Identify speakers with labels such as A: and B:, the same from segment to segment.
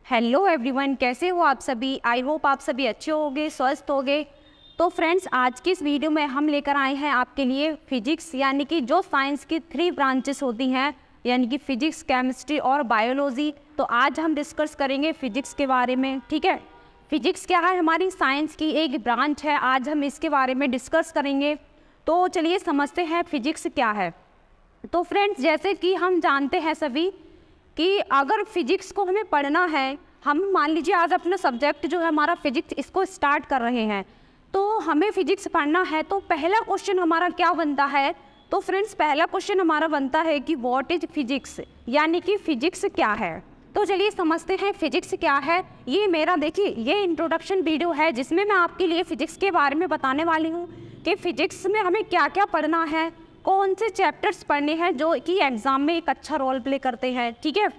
A: Hello everyone, कैसे हो आप सभी। आई होप आप सभी अच्छे होंगे, स्वस्थ होंगे। तो फ्रेंड्स, आज की इस वीडियो में हम लेकर आए हैं आपके लिए फिजिक्स, यानी कि जो साइंस की 3 ब्रांचेस होती हैं, यानी कि फिजिक्स, केमिस्ट्री और बायोलॉजी। तो आज हम डिस्कस करेंगे फिजिक्स के बारे में। ठीक है, फिजिक्स क्या है, हमारी साइंस की एक ब्रांच है। आज हम इसके बारे में डिस्कस करेंगे। तो चलिए समझते हैं फिजिक्स क्या है। तो फ्रेंड्स, जैसे कि हम जानते हैं सभी कि अगर फिजिक्स को हमें पढ़ना है, हम मान लीजिए आज अपना सब्जेक्ट जो है हमारा फिजिक्स, इसको स्टार्ट कर रहे हैं, तो हमें फिजिक्स पढ़ना है। तो पहला क्वेश्चन हमारा क्या बनता है, तो फ्रेंड्स पहला क्वेश्चन हमारा बनता है कि व्हाट इज फिजिक्स, यानी कि फिजिक्स क्या है। तो चलिए समझते हैं फिजिक्स क्या है। ये मेरा देखिए ये इंट्रोडक्शन वीडियो है जिसमें मैं आपके लिए फिजिक्स के बारे में बताने वाली हूँ कि फिजिक्स में हमें क्या क्या पढ़ना है, कौन से चैप्टर्स पढ़ने हैं जो कि एग्ज़ाम में एक अच्छा रोल प्ले करते हैं। ठीक है,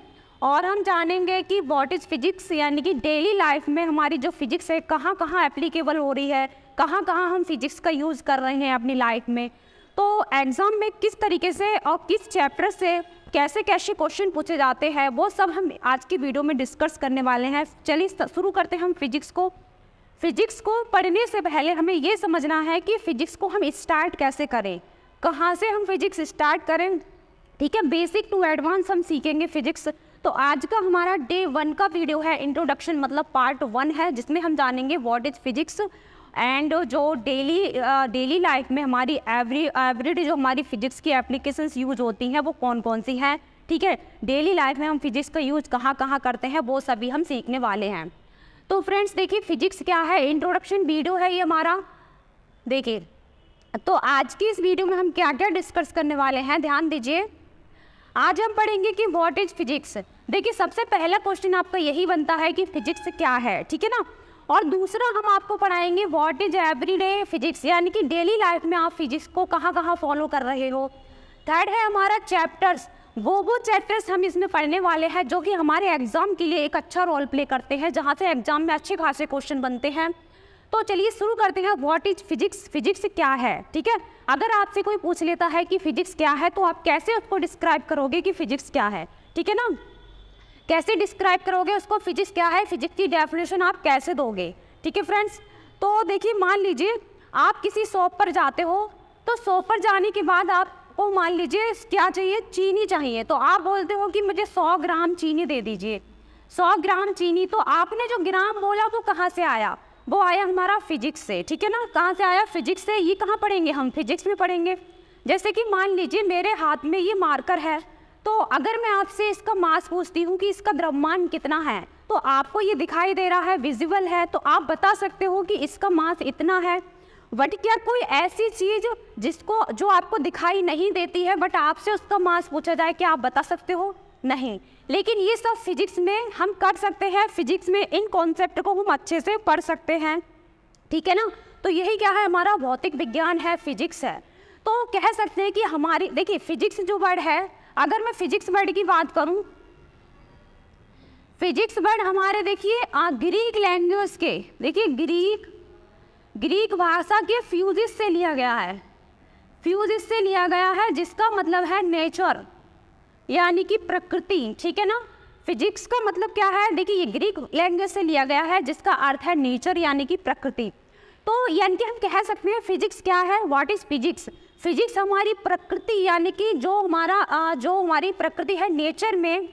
A: और हम जानेंगे कि व्हाट इज़ फिजिक्स, यानी कि डेली लाइफ में हमारी जो फिजिक्स है कहाँ कहाँ एप्लीकेबल हो रही है, कहाँ कहाँ हम फिजिक्स का यूज़ कर रहे हैं अपनी लाइफ में। तो एग्ज़ाम में किस तरीके से और किस चैप्टर से कैसे कैसे क्वेश्चन पूछे जाते हैं, वो सब हम आज की वीडियो में डिस्कस करने वाले हैं। चलिए शुरू करते हैं हम फिजिक्स को। फिजिक्स को पढ़ने से पहले हमें ये समझना है कि फिजिक्स को हम स्टार्ट कैसे करें, कहाँ से हम फिजिक्स स्टार्ट करें। ठीक है, बेसिक टू एडवांस हम सीखेंगे फिजिक्स। तो आज का हमारा डे 1 का वीडियो है, इंट्रोडक्शन मतलब पार्ट 1 है, जिसमें हम जानेंगे व्हाट इज़ फिजिक्स एंड जो डेली लाइफ में हमारी एवरीडे जो हमारी फिजिक्स की एप्लीकेशंस यूज होती हैं वो कौन कौन सी हैं। ठीक है, डेली लाइफ में हम फिजिक्स का यूज कहाँ कहाँ करते हैं वो सभी हम सीखने वाले हैं। तो फ्रेंड्स देखिए फिजिक्स क्या है, इंट्रोडक्शन वीडियो है ये हमारा। देखिए तो आज की इस वीडियो में हम क्या क्या डिस्कस करने वाले हैं, ध्यान दीजिए। आज हम पढ़ेंगे कि व्हाट इज फिजिक्स। देखिए सबसे पहला क्वेश्चन आपका यही बनता है कि फिजिक्स क्या है, ठीक है ना। और दूसरा हम आपको पढ़ाएंगे व्हाट इज एवरीडे फिजिक्स, यानी कि डेली लाइफ में आप फिजिक्स को कहाँ कहाँ फॉलो कर रहे हो। थर्ड है हमारा चैप्टर्स, वो चैप्टर्स हम इसमें पढ़ने वाले हैं जो कि हमारे एग्जाम के लिए एक अच्छा रोल प्ले करते हैं, जहाँ से एग्जाम में अच्छे खासे क्वेश्चन बनते हैं। तो चलिए शुरू करते हैं व्हाट इज फिजिक्स, फिजिक्स क्या है। ठीक है, अगर आपसे कोई पूछ लेता है कि फिजिक्स क्या है तो आप कैसे उसको डिस्क्राइब करोगे कि फिजिक्स क्या है, ठीक है ना, कैसे डिस्क्राइब करोगे उसको, फिजिक्स क्या है, फिजिक्स की डेफिनेशन आप कैसे दोगे। ठीक है फ्रेंड्स, तो देखिए मान लीजिए आप किसी शॉप पर जाते हो, तो शॉप पर जाने के बाद आपको मान लीजिए क्या चाहिए, चीनी चाहिए। तो आप बोलते हो कि मुझे 100 ग्राम चीनी दे दीजिए। 100 ग्राम चीनी, तो आपने जो ग्राम बोला वो कहाँ से आया, वो आया हमारा फिजिक्स से। ठीक है ना, कहाँ से आया, फिजिक्स से। ये कहाँ पढ़ेंगे हम, फिजिक्स में पढ़ेंगे। जैसे कि मान लीजिए मेरे हाथ में ये मार्कर है, तो अगर मैं आपसे इसका मास पूछती हूँ कि इसका द्रव्यमान कितना है, तो आपको ये दिखाई दे रहा है, विजिबल है, तो आप बता सकते हो कि इसका मास इतना है। बट क्या कोई ऐसी चीज़ जो आपको दिखाई नहीं देती है बट आपसे उसका मास पूछा जाए, क्या आप बता सकते हो, नहीं। लेकिन ये सब फिजिक्स में हम कर सकते हैं, फिजिक्स में इन कॉन्सेप्ट को हम अच्छे से पढ़ सकते हैं। ठीक है ना, तो यही क्या है, हमारा भौतिक विज्ञान है, फिजिक्स है। तो कह सकते हैं कि हमारी देखिए फिजिक्स जो वर्ड है, अगर मैं फिजिक्स वर्ड की बात करूं, फिजिक्स वर्ड हमारे देखिए ग्रीक लैंग्वेज के, देखिए ग्रीक भाषा के फ्यूजिस से लिया गया है, फ्यूजिस से लिया गया है, जिसका मतलब है नेचर, यानी कि प्रकृति। ठीक है ना, फिजिक्स का मतलब क्या है, देखिए ये ग्रीक लैंग्वेज से लिया गया है जिसका अर्थ है नेचर, यानी कि प्रकृति। तो यानी कि हम कह सकते हैं फिजिक्स क्या है, व्हाट इज फिजिक्स। फिजिक्स हमारी प्रकृति, यानी कि जो हमारी प्रकृति है नेचर में,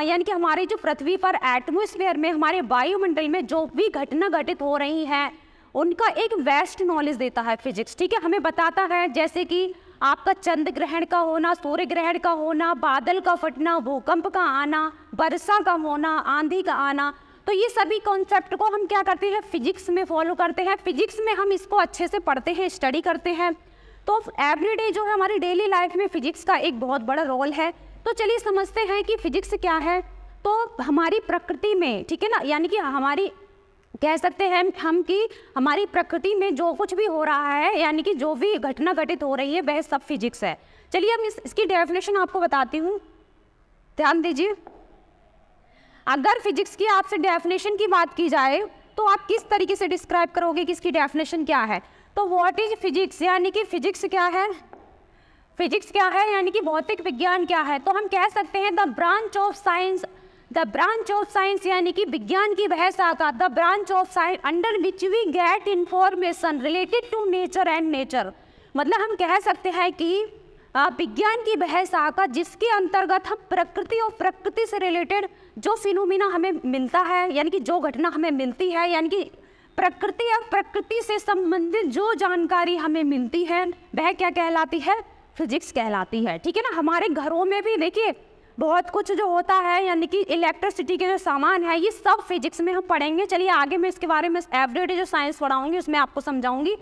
A: यानी कि हमारी जो पृथ्वी पर एटमॉस्फेयर में, हमारे वायुमंडल में जो भी घटना घटित हो रही है उनका एक वेस्ट नॉलेज देता है फिजिक्स। ठीक है, हमें बताता है जैसे कि आपका चंद्र ग्रहण का होना, सूर्य ग्रहण का होना, बादल का फटना, भूकंप का आना, वर्षा का होना, आंधी का आना। तो ये सभी कॉन्सेप्ट को हम क्या करते हैं, फिजिक्स में फॉलो करते हैं, फिजिक्स में हम इसको अच्छे से पढ़ते हैं, स्टडी करते हैं। तो एवरीडे जो है हमारी डेली लाइफ में फिजिक्स का एक बहुत बड़ा रोल है। तो चलिए समझते हैं कि फिजिक्स क्या है। तो हमारी प्रकृति में, ठीक है ना, यानी कि हमारी कह सकते हैं हम कि हमारी प्रकृति में जो कुछ भी हो रहा है, यानी कि जो भी घटना घटित हो रही है, वह सब फिजिक्स है। चलिए हम इसकी डेफिनेशन आपको बताती हूँ, ध्यान दीजिए। अगर फिजिक्स की आपसे डेफिनेशन की बात की जाए तो आप किस तरीके से डिस्क्राइब करोगे कि इसकी डेफिनेशन क्या है। तो व्हाट इज फिजिक्स, यानी कि फिजिक्स क्या है, फिजिक्स क्या है, यानी कि भौतिक विज्ञान क्या है। तो हम कह सकते हैं the branch of science the branch of science यानी कि विज्ञान की वह शाखा, the branch of science under which we get information related to nature and nature. मतलब हम कह सकते हैं कि विज्ञान की वह शाखा जिसके अंतर्गत हम प्रकृति और प्रकृति से रिलेटेड जो फिनोमिना हमें मिलता है, यानी कि जो घटना हमें मिलती है, यानी कि प्रकृति और प्रकृति से संबंधित जो जानकारी हमें मिलती है वह क्या कहलाती है? फिजिक्स कहलाती है। ठीक है ना। हमारे घरों में भी देखिए बहुत कुछ जो होता है, यानी कि इलेक्ट्रिसिटी के जो सामान है ये सब फिजिक्स में हम पढ़ेंगे। चलिए आगे मैं इसके बारे में एवरीडे जो साइंस पढ़ाऊंगी उसमें आपको समझाऊंगी।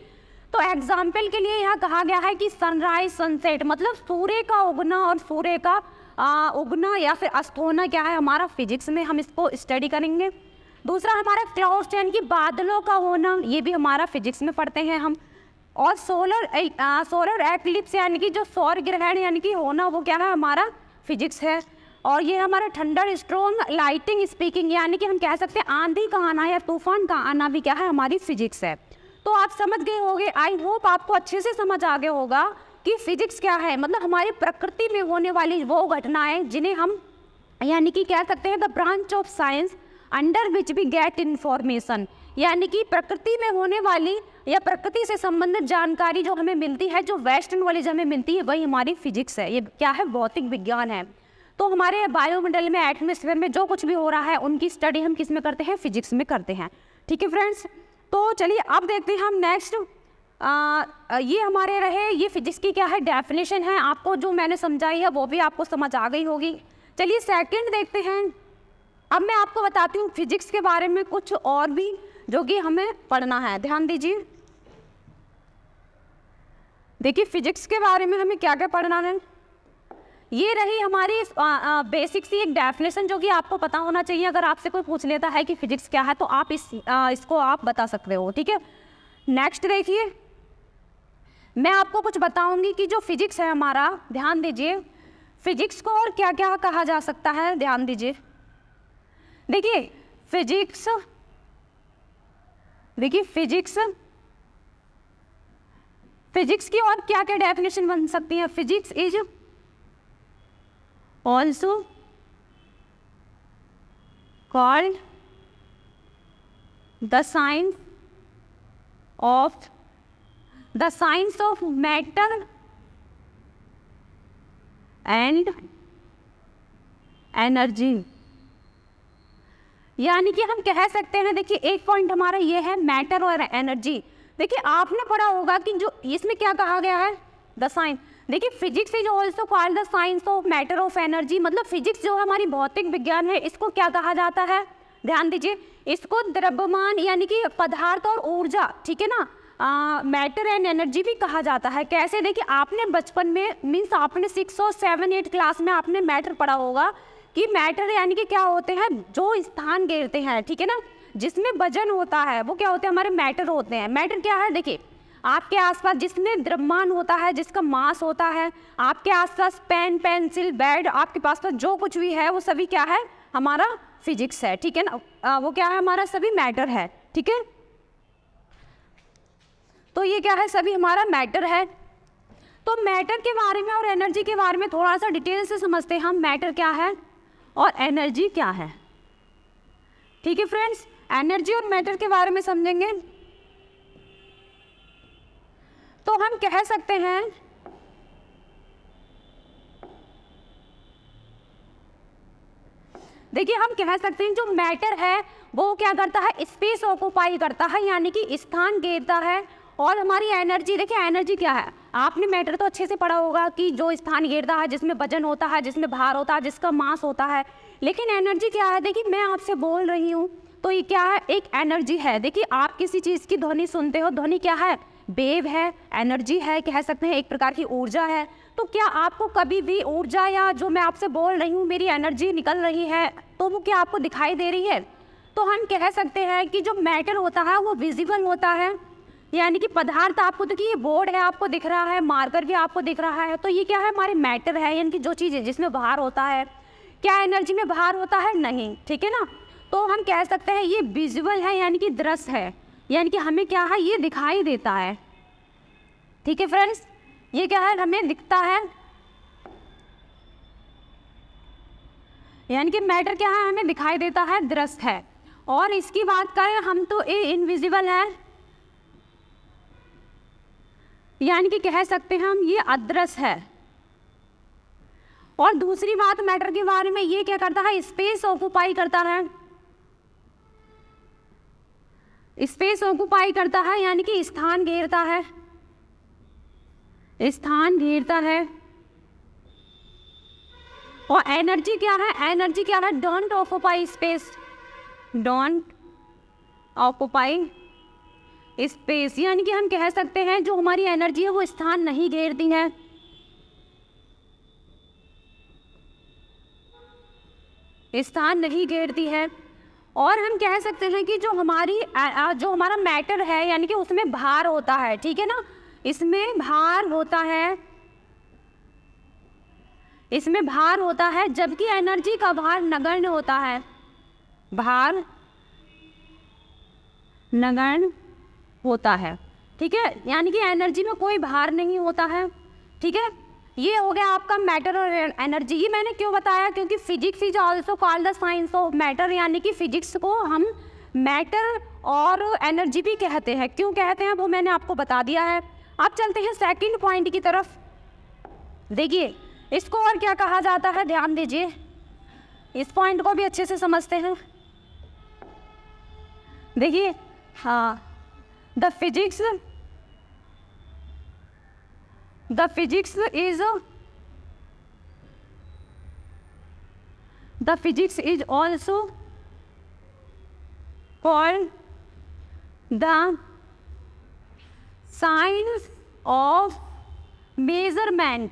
A: तो एग्जाम्पल के लिए यहाँ कहा गया है कि सनराइज सनसेट, मतलब सूर्य का उगना और सूर्य का उगना या फिर अस्त होना क्या है हमारा फिजिक्स में, हम इसको स्टडी करेंगे। दूसरा हमारा क्लाउड्स यानी कि बादलों का होना, ये भी हमारा फिजिक्स में पढ़ते हैं हम। और सोलर एक्लिप्स यानी कि जो सौर ग्रहण यानी कि होना, वो क्या है हमारा फिजिक्स है। और ये हमारा थंडर स्टॉर्म लाइटिंग स्पीकिंग यानी कि हम कह सकते हैं आंधी का आना या तूफान का आना भी क्या है हमारी फिजिक्स है। तो आप समझ गए होंगे, आई होप आपको अच्छे से समझ आ गया होगा कि फिजिक्स क्या है। मतलब हमारी प्रकृति में होने वाली वो घटनाएं जिन्हें हम यानी कि कह सकते हैं the branch of science under which we get information, यानी कि प्रकृति में होने वाली या प्रकृति से संबंधित जानकारी जो हमें मिलती है, जो वेस्ट नॉलेज हमें मिलती है, वही हमारी फिजिक्स है। ये क्या है? भौतिक विज्ञान है। तो हमारे वायुमंडल में, एटमॉस्फेयर में जो कुछ भी हो रहा है उनकी स्टडी हम किस में करते हैं? फिजिक्स में करते हैं। ठीक है फ्रेंड्स। तो चलिए अब देखते हैं हम नेक्स्ट। ये हमारे रहे, ये फिजिक्स की क्या है डेफिनेशन है। आपको जो मैंने समझाई है वो भी आपको समझ आ गई होगी। चलिए सेकंड देखते हैं। अब मैं आपको बताती हूँ फिजिक्स के बारे में कुछ और भी जो कि हमें पढ़ना है। ध्यान दीजिए, देखिए फिजिक्स के बारे में हमें क्या क्या पढ़ना है। ये रही हमारी बेसिक सी एक डेफिनेशन जो कि आपको पता होना चाहिए। अगर आपसे कोई पूछ लेता है कि फिजिक्स क्या है तो आप इसको आप बता सकते हो। ठीक है। नेक्स्ट देखिए, मैं आपको कुछ बताऊंगी कि जो फिजिक्स है हमारा, ध्यान दीजिए, फिजिक्स को और क्या क्या कहा जा सकता है। ध्यान दीजिए, देखिए फिजिक्स की और क्या क्या डेफिनेशन बन सकती है। Physics is also called the science of matter and energy, यानी कि हम कह सकते हैं, देखिए एक पॉइंट हमारा ये है मैटर और एनर्जी। देखिए आपने पढ़ा होगा कि जो इसमें क्या कहा गया है, द साइंस। देखिए physics is also called the science of matter of energy, मतलब फिजिक्स जो है हमारी भौतिक विज्ञान है, इसको क्या कहा जाता है? ध्यान दीजिए, इसको द्रव्यमान यानी कि पदार्थ और ऊर्जा, ठीक है ना, मैटर एंड एनर्जी भी कहा जाता है। कैसे? देखिए आपने बचपन में मीन्स आपने 6 और 7, 8 क्लास में आपने मैटर पढ़ा होगा कि मैटर यानी कि क्या होते हैं, जो स्थान घेरते हैं, ठीक है ना, जिसमें वजन होता है, वो क्या होते हैं? हमारे मैटर होते हैं। मैटर क्या है? देखिए आपके आसपास जिसमें द्रव्यमान होता है, जिसका मास होता है, आपके आसपास पेन, पेंसिल, बेड, आपके पास जो कुछ भी है वो सभी क्या है? हमारा फिजिक्स है। ठीक है ना, वो क्या है? हमारा सभी मैटर है। ठीक है, तो ये क्या है? सभी हमारा मैटर है। तो मैटर के बारे में और एनर्जी के बारे में थोड़ा सा डिटेल से समझते हैं हम, मैटर क्या है और एनर्जी क्या है। ठीक है फ्रेंड्स, एनर्जी और मैटर के बारे में समझेंगे तो हम कह सकते हैं देखिए हम कह सकते हैं जो मैटर है वो क्या करता है? स्पेस ऑक्यूपाई करता है, यानी कि स्थान घेरता है। और हमारी एनर्जी, देखिए एनर्जी क्या है? आपने मैटर तो अच्छे से पढ़ा होगा कि जो स्थान घेरता है, जिसमें वजन होता है, जिसमें भार होता है, जिसका मास होता है। लेकिन एनर्जी क्या है? देखिए मैं आपसे बोल रही हूँ तो ये क्या है? एक एनर्जी है। देखिए आप किसी चीज़ की ध्वनि सुनते हो, ध्वनि क्या है? वेव है, एनर्जी है, कह सकते हैं एक प्रकार की ऊर्जा है। तो क्या आपको कभी भी ऊर्जा या जो मैं आपसे बोल रही हूँ मेरी एनर्जी निकल रही है तो वो क्या आपको दिखाई दे रही है? तो हम कह सकते हैं कि जो मैटर होता है वो विजिबल होता है, यानी कि पदार्थ आपको, देखिए ये बोर्ड है आपको दिख रहा है, मार्कर भी आपको दिख रहा है, तो ये क्या है? हमारे मैटर है, यानी कि जो चीज़ है जिसमें भार होता है। क्या एनर्जी में भार होता है? नहीं। ठीक है ना, तो हम कह सकते हैं ये विजुअल है, यानी कि दृश्य है, यानी कि हमें क्या है? ये दिखाई देता है। ठीक है फ्रेंड्स, ये क्या है? हमें दिखता है। यानी कि मैटर क्या है, हमें दिखाई देता है, दृश्य है। और इसकी बात करें हम तो ये इनविजिबल है, यानी कि कह सकते हैं हम ये अदृश्य है। और दूसरी बात मैटर के बारे में, ये क्या करता है, स्पेस ऑक्युपाई करता है, स्पेस ऑक्युपाई करता है, यानी कि स्थान घेरता है, स्थान घेरता है। और एनर्जी क्या है, एनर्जी क्या है, don't occupy space, don't occupy space, यानी कि हम कह सकते हैं जो हमारी एनर्जी है वो स्थान नहीं घेरती है। स्थान नहीं घेरती है। और हम कह सकते हैं कि जो हमारा मैटर है, यानी कि उसमें भार होता है, ठीक है ना, इसमें भार होता है, इसमें भार होता है, जबकि एनर्जी का भार नगण्य होता है, भार नगण्य होता है, ठीक है, यानी कि एनर्जी में कोई भार नहीं होता है, ठीक है। ये हो गया आपका मैटर और एनर्जी। ये मैंने क्यों बताया, क्योंकि physics is also called the science of matter, यानी कि फिजिक्स को हम मैटर और एनर्जी भी कहते हैं। क्यों कहते हैं वो मैंने आपको बता दिया है। अब चलते हैं सेकंड पॉइंट की तरफ। देखिए इसको और क्या कहा जाता है, ध्यान दीजिए, इस पॉइंट को भी अच्छे से समझते हैं। देखिए हाँ, the physics is also called the science of measurement,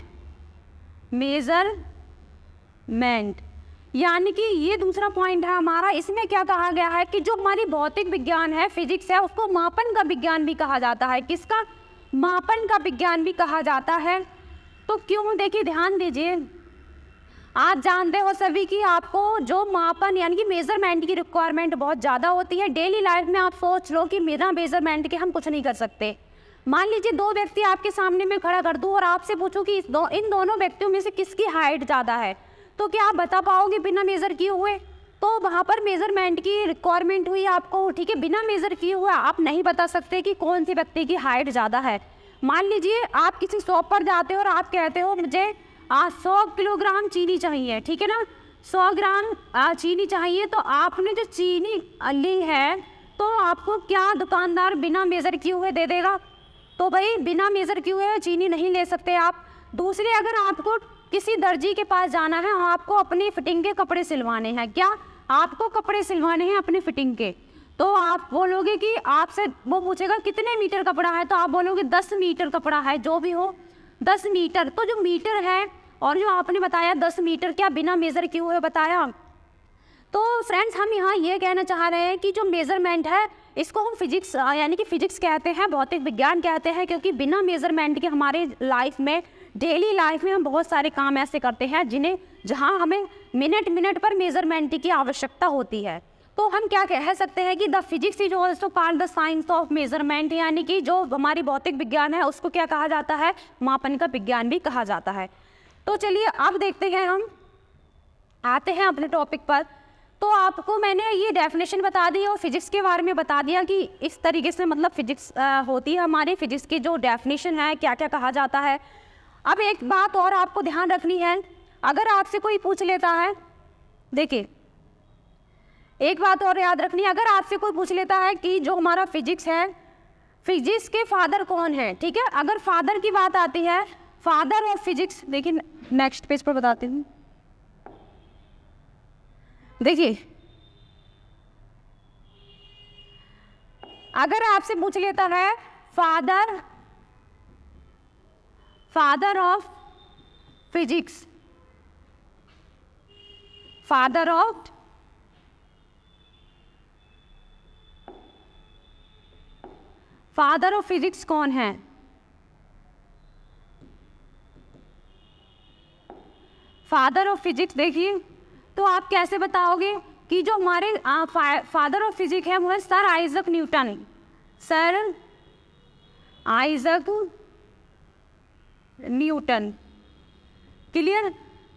A: यानी कि ये दूसरा पॉइंट है हमारा। इसमें क्या कहा गया है कि जो हमारी भौतिक विज्ञान है, फिजिक्स है, उसको मापन का विज्ञान भी कहा जाता है। किसका, मापन का विज्ञान भी कहा जाता है। तो क्यों, देखिए ध्यान दीजिए, आप जानते हो सभी कि आपको जो मापन यानी कि मेजरमेंट की रिक्वायरमेंट बहुत ज़्यादा होती है। डेली लाइफ में आप सोच लो कि बिना मेजरमेंट के हम कुछ नहीं कर सकते। मान लीजिए दो व्यक्ति आपके सामने में खड़ा कर दूँ और आपसे पूछूं कि इन दोनों व्यक्तियों में से किसकी हाइट ज़्यादा है, तो क्या आप बता पाओगे बिना मेज़र किए हुए? तो वहाँ पर मेज़रमेंट की रिक्वायरमेंट हुई आपको, ठीक है। बिना मेज़र किए हुए आप नहीं बता सकते कि कौन सी व्यक्ति की हाइट ज़्यादा है। मान लीजिए आप किसी शॉप पर जाते हो और आप कहते हो मुझे 100 किलोग्राम चीनी चाहिए, ठीक है ना, 100 ग्राम चीनी चाहिए। तो आपने जो चीनी ली है तो आपको क्या दुकानदार बिना मेज़र किए हुए दे देगा? तो भाई बिना मेज़र किए हुए चीनी नहीं ले सकते आप। दूसरे, अगर आपको किसी दर्जी के पास जाना है, आपको अपनी फिटिंग के कपड़े सिलवाने हैं, क्या आपको कपड़े सिलवाने हैं अपनी फिटिंग के, तो आप बोलोगे कि आपसे वो पूछेगा कितने मीटर कपड़ा है, तो आप बोलोगे 10 मीटर कपड़ा है, जो भी हो 10 मीटर। तो जो मीटर है और जो आपने बताया 10 मीटर, क्या बिना मेज़र किए हुए बताया? तो फ्रेंड्स हम यहाँ ये कहना चाह रहे हैं कि जो मेज़रमेंट है इसको हम फिजिक्स यानी कि फिजिक्स कहते हैं, भौतिक विज्ञान कहते हैं, क्योंकि बिना मेज़रमेंट के हमारे लाइफ में, डेली लाइफ में हम बहुत सारे काम ऐसे करते हैं जहाँ हमें मिनट पर मेज़रमेंट की आवश्यकता होती है। तो हम क्या कह सकते हैं कि the physics is also called the science of measurement, यानी कि जो हमारी भौतिक विज्ञान है उसको क्या कहा जाता है, मापन का विज्ञान भी कहा जाता है। तो चलिए अब देखते हैं, हम आते हैं अपने टॉपिक पर। तो आपको मैंने ये डेफिनेशन बता दी और फिजिक्स के बारे में बता दिया कि इस तरीके से मतलब फिजिक्स होती है हमारी, फिजिक्स की जो डेफिनेशन है क्या क्या कहा जाता है। अब एक बात और आपको ध्यान रखनी है, अगर आपसे कोई पूछ लेता है, देखिए एक बात और याद रखनी है, अगर आपसे कोई पूछ लेता है कि जो हमारा फिजिक्स है, फिजिक्स के फादर कौन है, ठीक है, अगर फादर की बात आती है, फादर ऑफ फिजिक्स, देखिए नेक्स्ट पेज पर बताती हूँ। देखिए अगर आपसे पूछ लेता है father of physics, father of physics कौन है? फादर ऑफ फिजिक्स, देखिए तो आप कैसे बताओगे कि जो हमारे फादर ऑफ फिजिक्स है वो है sir Isaac Newton, sir Isaac Newton, clear.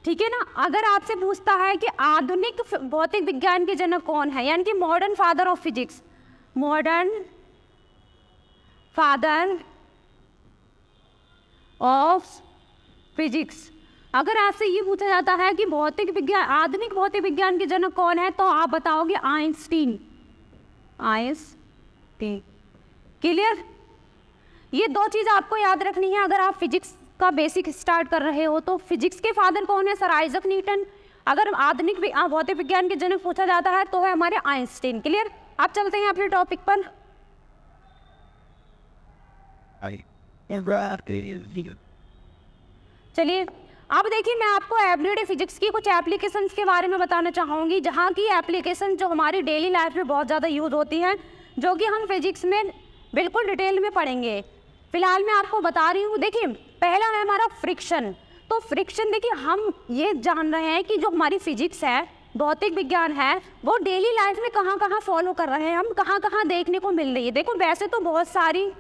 A: ठीक है ना। अगर आपसे पूछता है कि आधुनिक भौतिक विज्ञान के जनक कौन है, यानी कि modern father of physics, modern father of physics, अगर आपसे ये पूछा जाता है कि भौतिक विज्ञान, आधुनिक भौतिक विज्ञान के जनक कौन है, तो आप बताओगे आइंस्टीन। Einstein, clear. ये दो चीज़ आपको याद रखनी है अगर आप फिजिक्स का बेसिक स्टार्ट कर रहे हो। तो फिजिक्स के फादर कौन है? Sir Isaac Newton. अगर आधुनिक भौतिक विज्ञान के जनक पूछा जाता है तो है हमारे आइंस्टीन। क्लियर। आप चलते हैं अपने टॉपिक पर। चलिए अब देखिए, मैं आपको एवरीडे फिजिक्स की कुछ एप्लीकेशंस के बारे में बताना चाहूँगी, जहाँ की एप्लीकेशन जो हमारी डेली लाइफ में बहुत ज़्यादा यूज़ होती हैं, जो कि हम फिजिक्स में बिल्कुल डिटेल में पढ़ेंगे। फिलहाल मैं आपको बता रही हूँ। देखिए पहला है हमारा फ्रिक्शन। तो फ्रिक्शन, देखिए हम ये जान रहे हैं कि जो हमारी फिजिक्स है, भौतिक विज्ञान है, वो डेली लाइफ में कहाँ कहाँ फॉलो कर रहे हैं, हम कहाँ कहाँ देखने को मिल रही है। देखो वैसे तो बहुत सारी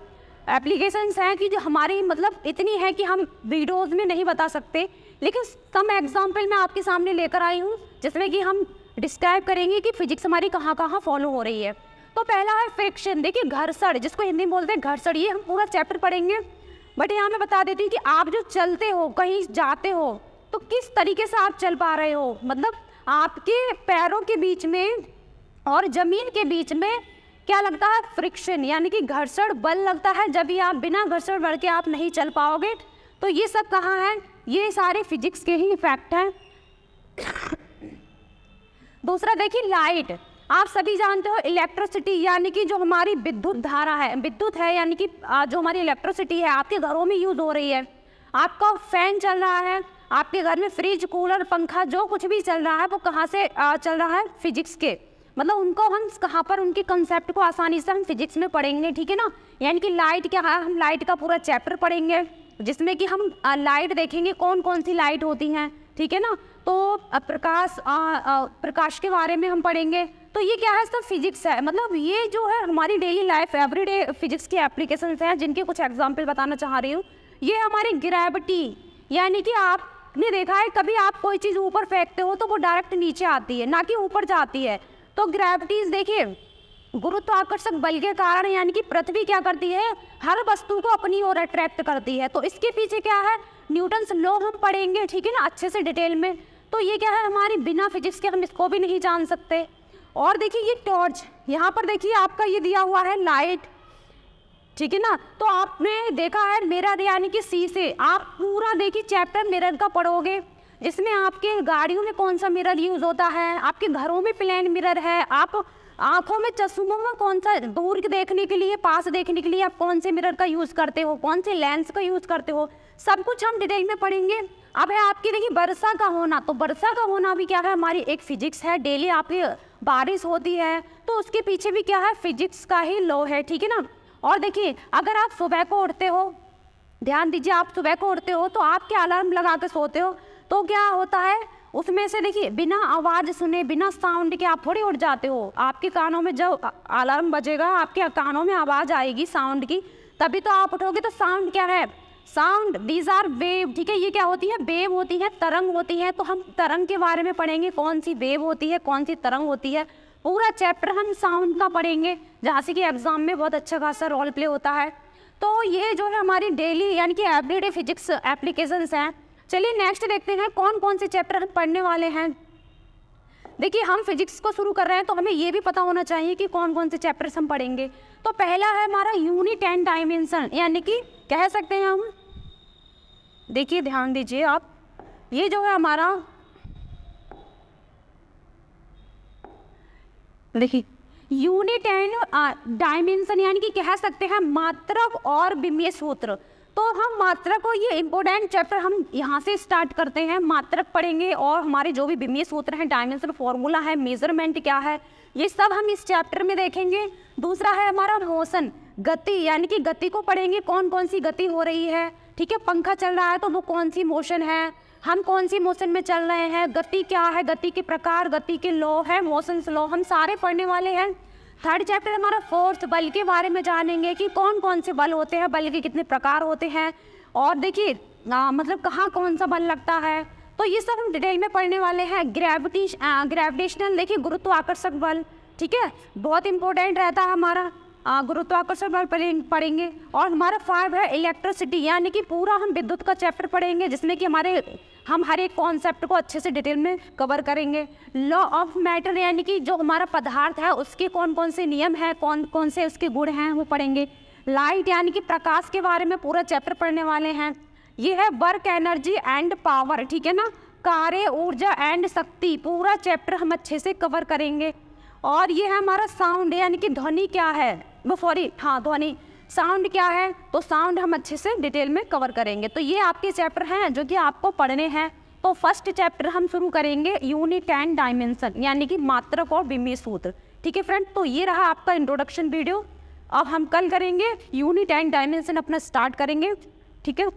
A: एप्लीकेशंस हैं कि जो हमारी मतलब इतनी है कि हम वीडियोज़ में नहीं बता सकते, लेकिन सम एग्जाम्पल मैं आपके सामने लेकर आई हूँ जिसमें कि हम डिस्क्राइब करेंगे कि फिजिक्स हमारी कहाँ कहाँ फॉलो हो रही है। तो पहला है फ्रिक्शन। देखिए घर्षण, जिसको हिंदी में बोलते हैं घर्षण, ये हम पूरा चैप्टर पढ़ेंगे, बट यहाँ मैं बता देती हूँ कि आप जो चलते हो, कहीं जाते हो, तो किस तरीके से आप चल पा रहे हो, मतलब आपके पैरों के बीच में और ज़मीन के बीच में क्या लगता है? फ्रिक्शन, यानी कि घर्षण बल लगता है। जब भी आप बिना घर्षण बल के आप नहीं चल पाओगे। तो ये सब कहाँ है? ये सारे फिजिक्स के ही इफेक्ट हैं। दूसरा देखिए लाइट। आप सभी जानते हो इलेक्ट्रिसिटी, यानी कि जो हमारी विद्युत धारा है, विद्युत है, यानी कि जो हमारी इलेक्ट्रिसिटी है आपके घरों में यूज़ हो रही है। आपका फैन चल रहा है, आपके घर में फ्रिज, कूलर, पंखा, जो कुछ भी चल रहा है वो कहाँ से चल रहा है? फिजिक्स के, मतलब उनको हम कहाँ पर, उनके कंसेप्ट को आसानी से हम फिजिक्स में पढ़ेंगे। ठीक है ना। यानी कि लाइट क्या है, हम लाइट का पूरा चैप्टर पढ़ेंगे जिसमें कि हम लाइट देखेंगे कौन कौन सी लाइट होती हैं। ठीक है ना। तो प्रकाश के बारे में हम पढ़ेंगे। तो ये क्या है? सब फिजिक्स है। मतलब ये जो है हमारी डेली लाइफ एवरीडे फिजिक्स की एप्लीकेशंस हैं, जिनके कुछ एग्जांपल बताना चाह रही हूँ। ये हमारी ग्रेविटी, यानी कि आपने देखा है कभी आप कोई चीज़ ऊपर फेंकते हो तो वो डायरेक्ट नीचे आती है, ना कि ऊपर जाती है। तो ग्रेविटीज देखिए, गुरुत्वाकर्षक बल के कारण, यानी कि पृथ्वी क्या करती है? हर वस्तु को अपनी ओर अट्रैक्ट करती है। तो इसके पीछे क्या है? न्यूटन्स लॉ हम पढ़ेंगे। ठीक है ना, अच्छे से डिटेल में। तो ये क्या है? हमारी बिना फिजिक्स के हम इसको भी नहीं जान सकते। और देखिए ये टॉर्च, यहाँ पर देखिए आपका ये दिया हुआ है लाइट। ठीक है ना। तो आपने देखा है मिरर, यानी कि शीशे। आप पूरा देखिए चैप्टर मिरर का पढ़ोगे, जिसमें आपके गाड़ियों में कौन सा मिरर यूज़ होता है, आपके घरों में प्लेन मिरर है, आप आँखों में, चश्मों में कौन सा, दूर देखने के लिए, पास देखने के लिए आप कौन से मिरर का यूज़ करते हो, कौन से लेंस का यूज़ करते हो, सब कुछ हम डिटेल में पढ़ेंगे। अब है आपकी देखिए वर्षा का होना। तो वर्षा का होना भी क्या है? हमारी एक फिजिक्स है। डेली आपकी बारिश होती है तो उसके पीछे भी क्या है? फिजिक्स का ही लॉ है। ठीक है ना। और देखिए अगर आप सुबह को उठते हो, ध्यान दीजिए, आप सुबह को उठते हो तो आप क्या अलार्म लगा के सोते हो, तो क्या होता है उसमें से? देखिए बिना आवाज़ सुने, बिना साउंड के आप थोड़ी उठ जाते हो। आपके कानों में जब अलार्म बजेगा, आपके कानों में आवाज़ आएगी साउंड की, तभी तो आप उठोगे। तो साउंड क्या है? Sound, these are wave. ठीक है, ये क्या होती है? वेव होती है, तरंग होती है। तो हम तरंग के बारे में पढ़ेंगे, कौन सी वेव होती है, कौन सी तरंग होती है। पूरा चैप्टर हम साउंड का पढ़ेंगे, जहाँ से कि एग्जाम में बहुत अच्छा खासा रोल प्ले होता है। तो ये जो है हमारी डेली यानी कि एवरीडे फिजिक्स एप्लीकेशंस हैं। चलिए नेक्स्ट देखते हैं कौन कौन से चैप्टर हम पढ़ने वाले हैं। देखिए हम फिजिक्स को शुरू कर रहे हैं तो हमें ये भी पता होना चाहिए कि कौन कौन से चैप्टर्स हम पढ़ेंगे। तो पहला है हमारा यूनिट एंड डायमेंशन, यानी कि कह सकते हैं हम, देखिए ध्यान दीजिए आप, ये जो है हमारा, देखिए यूनिट एंड डायमेंशन, यानी कि कह सकते हैं मात्रक और विमीय सूत्र। तो हम मात्रक को, ये इम्पोर्टेंट चैप्टर हम यहाँ से स्टार्ट करते हैं। मात्रक पढ़ेंगे और हमारे जो भी विमीय सूत्र हैं, डायमेंशन फॉर्मूला है, मेजरमेंट क्या है, ये सब हम इस चैप्टर में देखेंगे। दूसरा है हमारा मोशन, गति, यानी कि गति को पढ़ेंगे, कौन कौन सी गति हो रही है। ठीक है, पंखा चल रहा है तो वो कौन सी मोशन है, हम कौन सी मोशन में चल रहे हैं, गति क्या है, गति के प्रकार, गति के लॉ है, मोशंस लॉ, हम सारे पढ़ने वाले हैं। थर्ड चैप्टर हमारा फोर्स, बल के बारे में जानेंगे कि कौन कौन से बल होते हैं, बल के कितने प्रकार होते हैं, और देखिए मतलब कहाँ कौन सा बल लगता है। तो ये सब हम डिटेल में पढ़ने वाले हैं। ग्रेविटेशनल देखिए गुरुत्वाकर्षक बल, ठीक है, बहुत इंपॉर्टेंट रहता है हमारा। गुरुत्वाकर्षण बल पढ़ेंगे। और हमारा 5 है इलेक्ट्रिसिटी, यानी कि पूरा हम विद्युत का चैप्टर पढ़ेंगे, जिसमें कि हम हर एक कॉन्सेप्ट को अच्छे से डिटेल में कवर करेंगे। लॉ ऑफ मैटर, यानी कि जो हमारा पदार्थ है उसके कौन कौन से नियम हैं, कौन कौन से उसके गुण हैं, वो पढ़ेंगे। लाइट यानी कि प्रकाश के बारे में पूरा चैप्टर पढ़ने वाले हैं। ये है वर्क एनर्जी एंड पावर, ठीक है ना, कार्य, ऊर्जा एंड शक्ति, पूरा चैप्टर हम अच्छे से कवर करेंगे। और ये है हमारा साउंड, यानी कि ध्वनि क्या है, ध्वनि, साउंड क्या है, तो साउंड हम अच्छे से डिटेल में कवर करेंगे। तो ये आपके चैप्टर हैं जो कि आपको पढ़ने हैं। तो फर्स्ट चैप्टर हम शुरू करेंगे यूनिट एंड डायमेंशन, यानी कि मात्रक और विमीय सूत्र, ठीक है फ्रेंड। तो ये रहा आपका इंट्रोडक्शन वीडियो। अब हम कल करेंगे यूनिट एंड डायमेंशन अपना स्टार्ट करेंगे, ठीक है।